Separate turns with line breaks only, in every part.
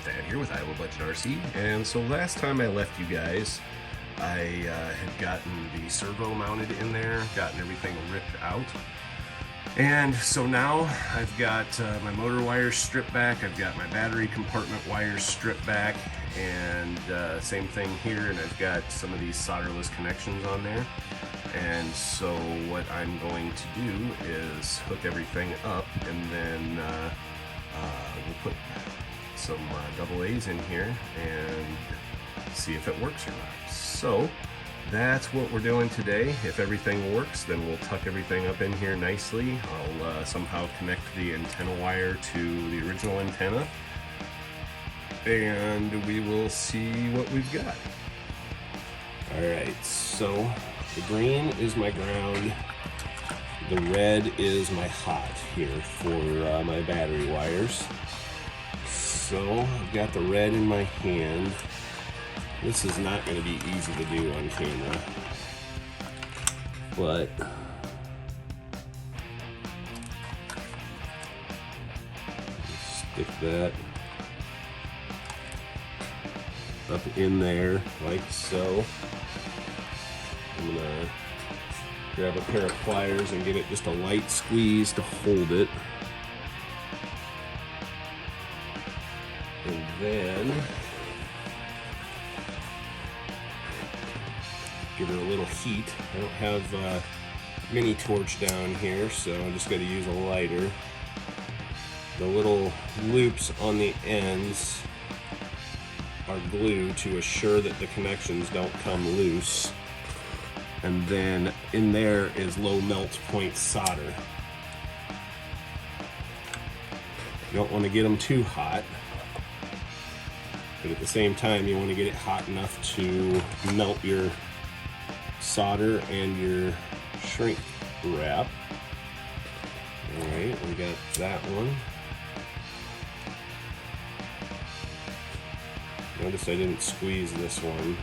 Thad here with Iowa Budget RC, and so last time I left you guys, I had gotten the servo mounted in there, gotten everything ripped out, and so now I've got my motor wires stripped back, I've got my battery compartment wires stripped back, and same thing here, and I've got some of these solderless connections on there. And so what I'm going to do is hook everything up, and then we'll put some double A's in here and see if it works or not. So that's what we're doing today. If everything works, then we'll tuck everything up in here nicely. I'll somehow connect the antenna wire to the original antenna, and we will see what we've got. Alright, so the green is my ground, the red is my hot here for my battery wires. So I've got the red in my hand. This is not going to be easy to do on camera, but stick that up in there like so. I'm gonna grab a pair of pliers and give it just a light squeeze to hold it. And then give her a little heat. I don't have a mini torch down here, so I'm just going to use a lighter. The little loops on the ends are glue to assure that the connections don't come loose. And then in there is low melt point solder. You don't want to get them too hot, but at the same time you want to get it hot enough to melt your solder and your shrink wrap. Alright, we got that one. Notice I didn't squeeze this one.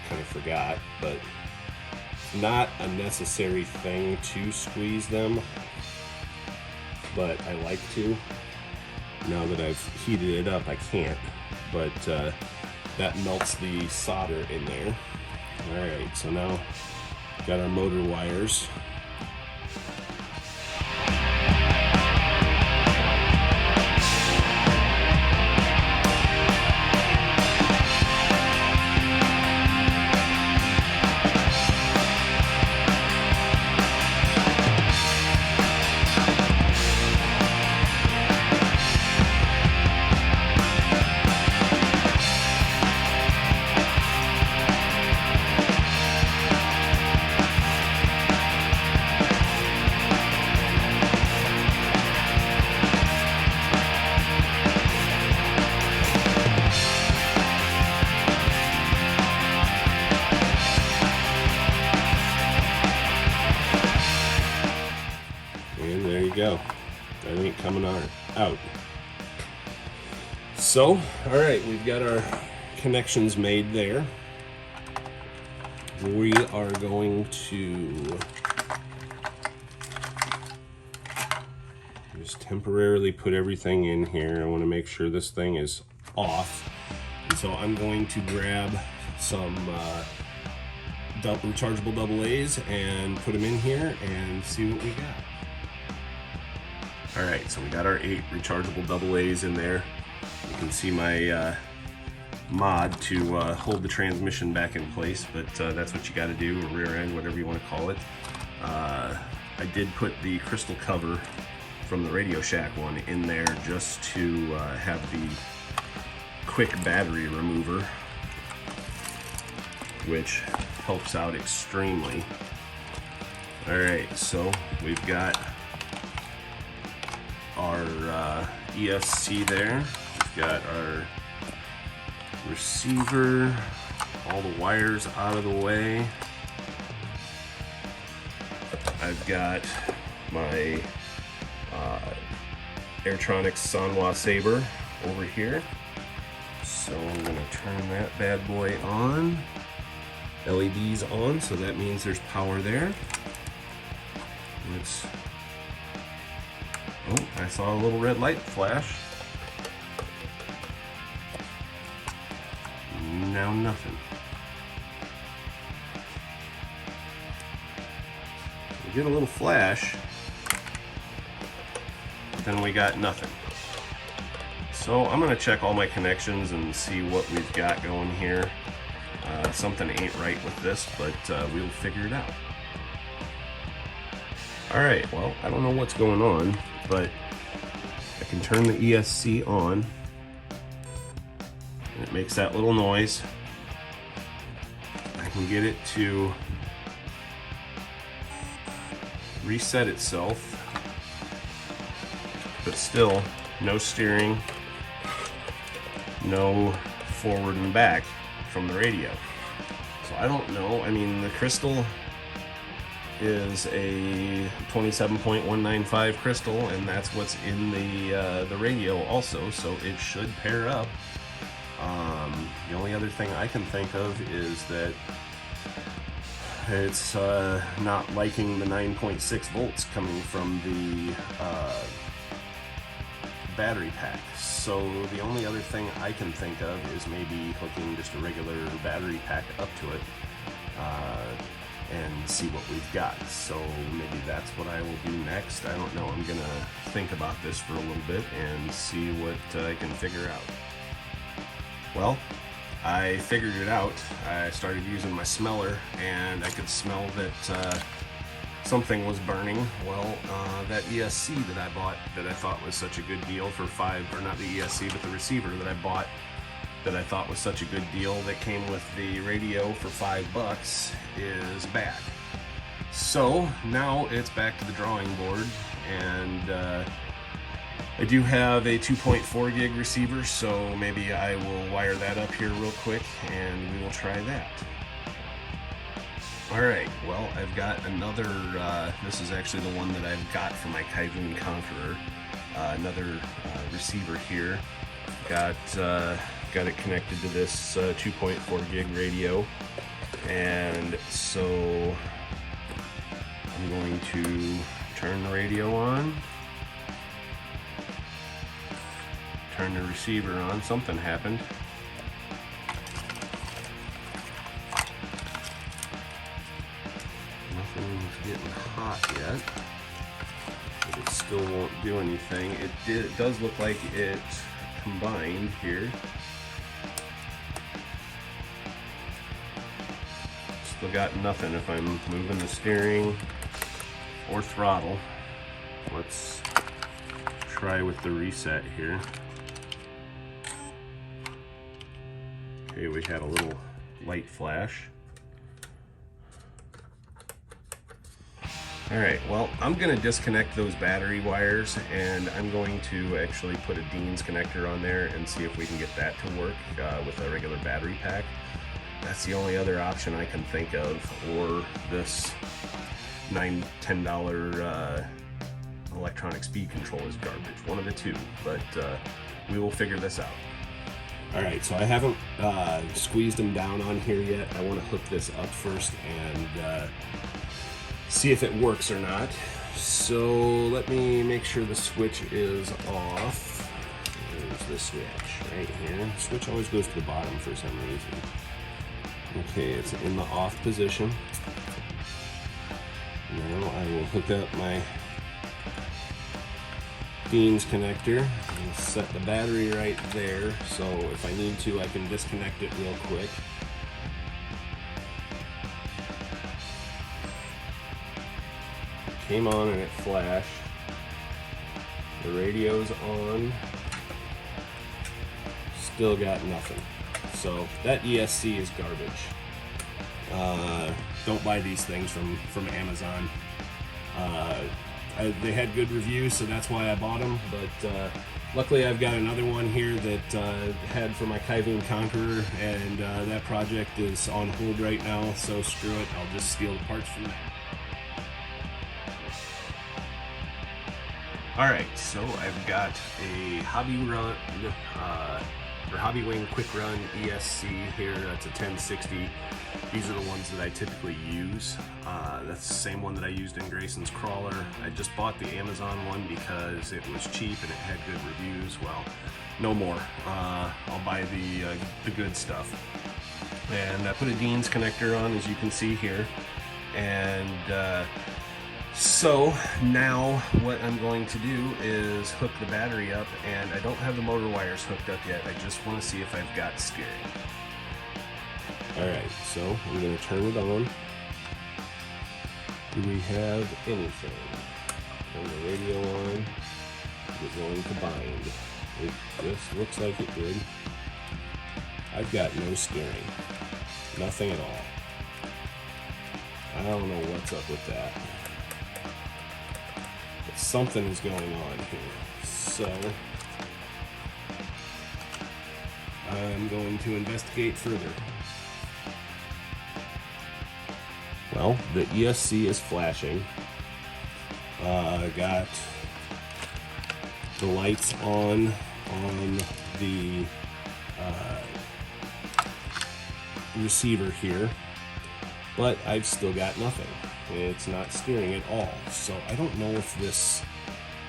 Kind of forgot, but not a necessary thing to squeeze them, but I like to. Now that I've heated it up, I can't, but that melts the solder in there. Alright, so now got our motor wires. And there you go. That ain't coming out. So, alright, we've got our connections made there. We are going to just temporarily put everything in here. I want to make sure this thing is off. And so I'm going to grab some rechargeable double A's and put them in here and see what we got. Alright, so we got our 8 rechargeable double A's in there. You can see my mod to hold the transmission back in place, but that's what you got to do, or rear end, whatever you want to call it. I did put the crystal cover from the Radio Shack one in there just to have the quick battery remover, which helps out extremely. Alright, so we've got our ESC there. We've got our receiver, all the wires out of the way. I've got my Airtronics Sanwa Saber over here. So I'm going to turn that bad boy on. LED's on, so that means there's power there. Let's... Oh, I saw a little red light flash. now nothing. We get a little flash, but then we got nothing. So I'm going to check all my connections and see what we've got going here. Something ain't right with this, but we'll figure it out. Alright, well, I don't know what's going on, but I can turn the ESC on, and it makes that little noise. I can get it to reset itself, but still no steering, no forward and back from the radio. So I don't know. I mean, the crystal is a 27.195 crystal, and that's what's in the radio also, so it should pair up. The only other thing I can think of is that it's not liking the 9.6 volts coming from the battery pack. So the only other thing I can think of is maybe hooking just a regular battery pack up to it and see what we've got. So maybe that's what I will do next. I don't know. I'm gonna think about this for a little bit and see what I can figure out. Well, I figured it out. I started using my smeller, and I could smell that something was burning. Well, that ESC that I bought that I thought was such a good deal for or not the ESC, but the receiver that I bought that I thought was such a good deal that came with the radio for $5 is back. So now it's back to the drawing board, and I do have a 2.4 gig receiver, so maybe I will wire that up here real quick and we will try that. Alright, well, I've got another, this is actually the one that I've got for my Kaizen Conqueror, another receiver here. Got it connected to this 2.4 gig radio, and so I'm going to turn the radio on, turn the receiver on. Something happened. Nothing's getting hot yet, but it still won't do anything. It does look like it combined here. Still got nothing if I'm moving the steering or throttle. Let's try with the reset here. Okay, we had a little light flash. Alright, well, I'm going to disconnect those battery wires, and I'm going to actually put a Dean's connector on there and see if we can get that to work with a regular battery pack. That's the only other option I can think of, or this $10 electronic speed control is garbage. One of the two, but we will figure this out. Alright, so I haven't squeezed them down on here yet. I want to hook this up first and see if it works or not. So let me make sure the switch is off. There's the switch right here. The switch always goes to the bottom for some reason. Okay, it's in the off position. Now I will hook up my Dean's connector and set the battery right there, so if I need to I can disconnect it real quick. It came on and it flashed. The radio's on. Still got nothing. So that ESC is garbage. Don't buy these things from Amazon. They had good reviews, so that's why I bought them, but luckily I've got another one here that I had for my Kaizen Conqueror, and that project is on hold right now, so screw it, I'll just steal the parts from that. Alright, so I've got a Hobby Wing Quick Run ESC here. That's a 1060. These are the ones that I typically use. That's the same one that I used in Grayson's crawler. I just bought the Amazon one because it was cheap and it had good reviews. Well, no more. I'll buy the good stuff. And I put a Dean's connector on, as you can see here. And so now what I'm going to do is hook the battery up, and I don't have the motor wires hooked up yet. I just want to see if I've got steering. Alright, so I'm going to turn it on. Do we have anything? Turn the radio on. Is it going to bind? It just looks like it did. I've got no steering. Nothing at all. I don't know what's up with that. But something is going on here. So I'm going to investigate further. Well, the ESC is flashing. Got the lights on the receiver here, but I've still got nothing. It's not steering at all. So I don't know if this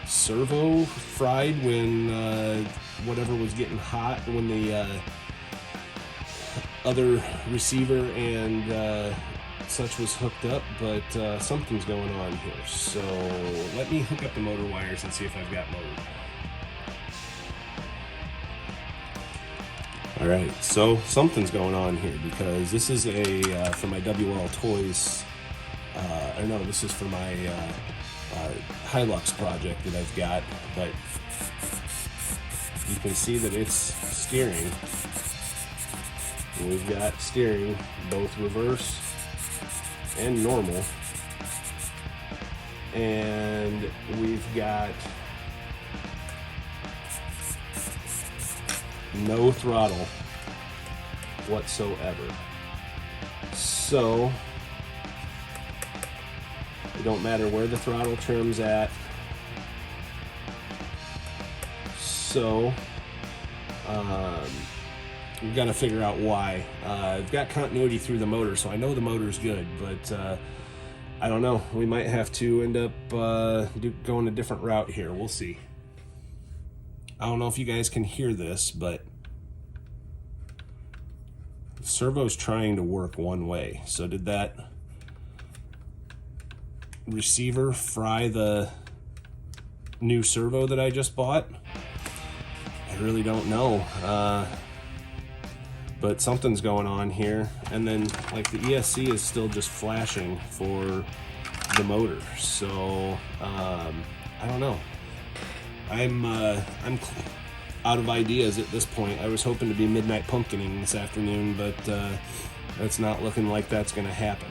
servo fried when whatever was getting hot when the other receiver and such was hooked up, but something's going on here. So let me hook up the motor wires and see if I've got motor. Alright, so something's going on here, because this is a for my WL Toys, or no, this is for my Hilux project that I've got, but you can see that it's steering. We've got steering, both reverse and normal, and we've got no throttle whatsoever. So it don't matter where the throttle trim's at. So we've got to figure out why. I've got continuity through the motor, so I know the motor's good, but I don't know. We might have to end up going a different route here. We'll see. I don't know if you guys can hear this, but the servo's trying to work one way. So did that receiver fry the new servo that I just bought? I really don't know. But something's going on here. And then like the ESC is still just flashing for the motor. So I don't know. I'm out of ideas at this point. I was hoping to be midnight pumpkining this afternoon, but it's not looking like that's going to happen.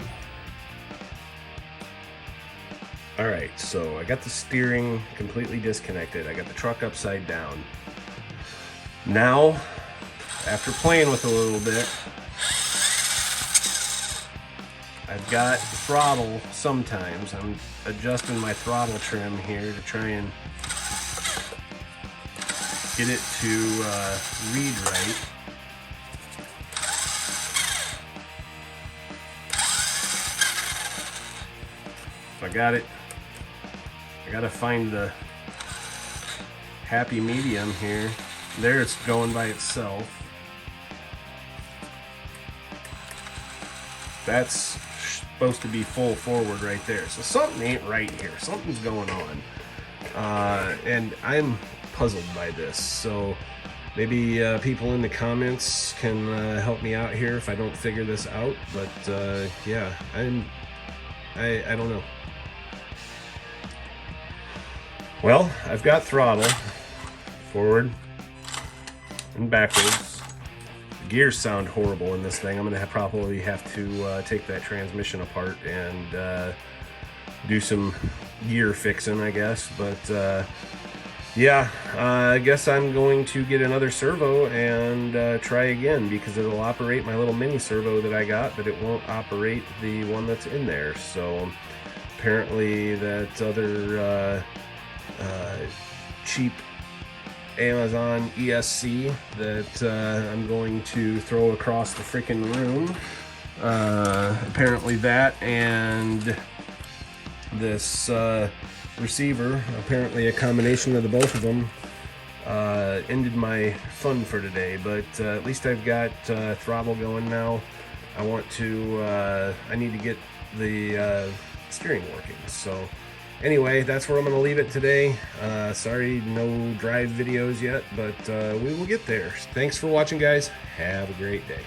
All right, so I got the steering completely disconnected. I got the truck upside down. Now, after playing with it a little bit, I've got throttle sometimes. I'm adjusting my throttle trim here to try and get it to read right. If I got it, I gotta find the happy medium here. There, it's going by itself. That's supposed to be full forward right there. So something ain't right here. Something's going on. And I'm puzzled by this. So maybe people in the comments can help me out here if I don't figure this out. But yeah, I don't know. Well, I've got throttle forward and backwards. The gears sound horrible in this thing. I'm gonna probably have to take that transmission apart and do some gear fixing, I guess. But yeah, I guess I'm going to get another servo and try again, because it'll operate my little mini servo that I got, but it won't operate the one that's in there. So apparently that other cheap Amazon ESC that I'm going to throw across the freaking room, apparently that and this receiver, apparently a combination of the both of them, ended my fun for today. But at least I've got throttle going now. I want to, I need to get the steering working. So anyway, that's where I'm going to leave it today. Sorry, no drive videos yet, but we will get there. Thanks for watching, guys. Have a great day.